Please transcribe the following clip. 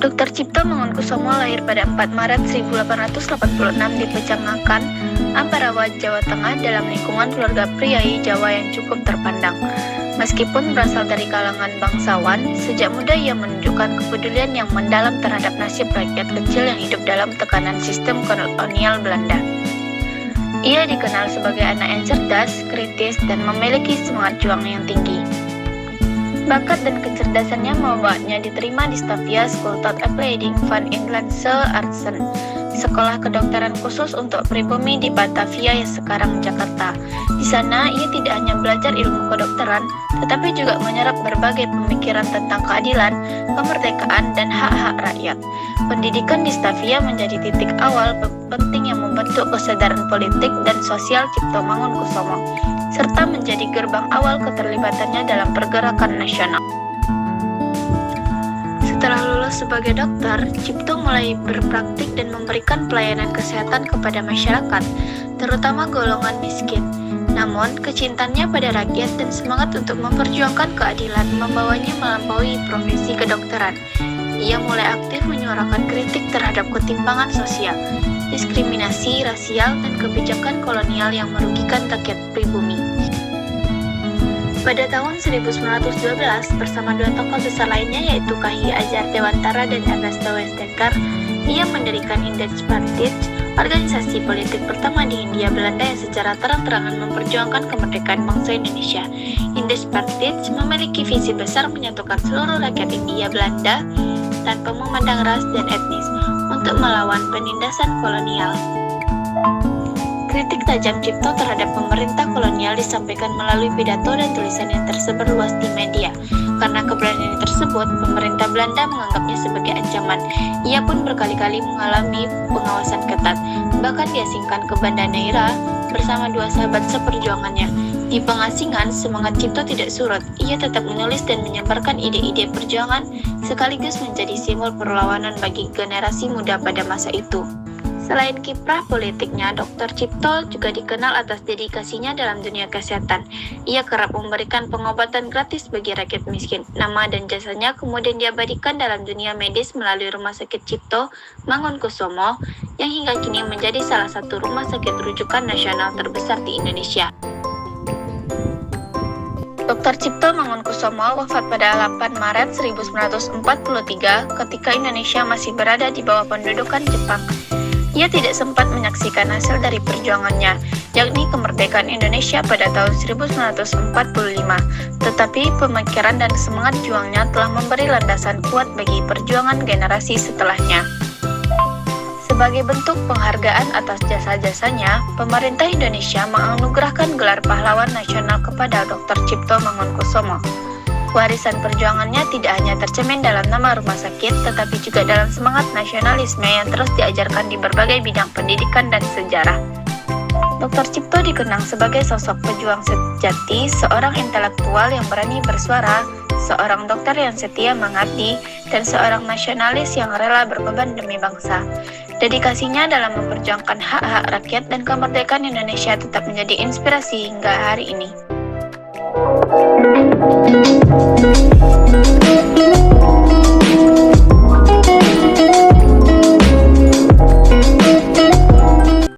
Dr. Cipto Mangunkusumo lahir pada 4 Maret 1886 di Pejangakan, Ambarawa, Jawa Tengah dalam lingkungan keluarga priai Jawa yang cukup terpandang. Meskipun berasal dari kalangan bangsawan, sejak muda ia menunjukkan kepedulian yang mendalam terhadap nasib rakyat kecil yang hidup dalam tekanan sistem kolonial Belanda. Ia dikenal sebagai anak yang cerdas, kritis, dan memiliki semangat juang yang tinggi. Bakat dan kecerdasannya membuatnya diterima di Stavia School tot Opleiding van Inlandse Artsen, sekolah kedokteran khusus untuk pribumi di Batavia yang sekarang Jakarta. Di sana, ia tidak hanya belajar ilmu kedokteran, tetapi juga menyerap berbagai pemikiran tentang keadilan, kemerdekaan, dan hak-hak rakyat. Pendidikan di Stavia menjadi titik awal penting yang membentuk kesadaran politik dan sosial Cipto Mangunkusumo, serta menjadi gerbang awal keterlibatannya dalam pergerakan nasional. Setelah lulus sebagai dokter, Cipto mulai berpraktik dan memberikan pelayanan kesehatan kepada masyarakat, terutama golongan miskin. Namun, kecintaannya pada rakyat dan semangat untuk memperjuangkan keadilan membawanya melampaui profesi kedokteran. Ia mulai aktif menyuarakan kritik terhadap ketimpangan sosial, diskriminasi rasial, dan kebijakan kolonial yang merugikan rakyat pribumi. Pada tahun 1912, bersama dua tokoh besar lainnya yaitu Kahiyang Ajar Dewantara dan Ernesto Westdekker, ia mendirikan Independence, organisasi politik pertama di Hindia Belanda yang secara terang-terangan memperjuangkan kemerdekaan bangsa Indonesia. Independence memiliki visi besar menyatukan seluruh rakyat Hindia Belanda tanpa memandang ras dan etnis untuk melawan penindasan kolonial. Kritik tajam Cipto terhadap pemerintah kolonial disampaikan melalui pidato dan tulisan yang tersebar luas di media. Karena keberanian tersebut, pemerintah Belanda menganggapnya sebagai ancaman. Ia pun berkali-kali mengalami pengawasan ketat, bahkan diasingkan ke Banda Neira bersama dua sahabat seperjuangannya. Di pengasingan, semangat Cipto tidak surut. Ia tetap menulis dan menyebarkan ide-ide perjuangan, sekaligus menjadi simbol perlawanan bagi generasi muda pada masa itu. Selain kiprah politiknya, Dr. Cipto juga dikenal atas dedikasinya dalam dunia kesehatan. Ia kerap memberikan pengobatan gratis bagi rakyat miskin. Nama dan jasanya kemudian diabadikan dalam dunia medis melalui Rumah Sakit Cipto Mangunkusumo yang hingga kini menjadi salah satu rumah sakit rujukan nasional terbesar di Indonesia. Dr. Cipto Mangunkusumo wafat pada 8 Maret 1943 ketika Indonesia masih berada di bawah pendudukan Jepang. Ia tidak sempat menyaksikan hasil dari perjuangannya, yakni kemerdekaan Indonesia pada tahun 1945, tetapi pemikiran dan semangat juangnya telah memberi landasan kuat bagi perjuangan generasi setelahnya. Sebagai bentuk penghargaan atas jasa-jasanya, pemerintah Indonesia menganugerahkan gelar pahlawan nasional kepada Dr. Cipto Mangunkusumo. Warisan perjuangannya tidak hanya tercermin dalam nama rumah sakit, tetapi juga dalam semangat nasionalisme yang terus diajarkan di berbagai bidang pendidikan dan sejarah. Dr. Cipto dikenang sebagai sosok pejuang sejati, seorang intelektual yang berani bersuara, seorang dokter yang setia mengabdi, dan seorang nasionalis yang rela berkorban demi bangsa. Dedikasinya dalam memperjuangkan hak-hak rakyat dan kemerdekaan Indonesia tetap menjadi inspirasi hingga hari ini.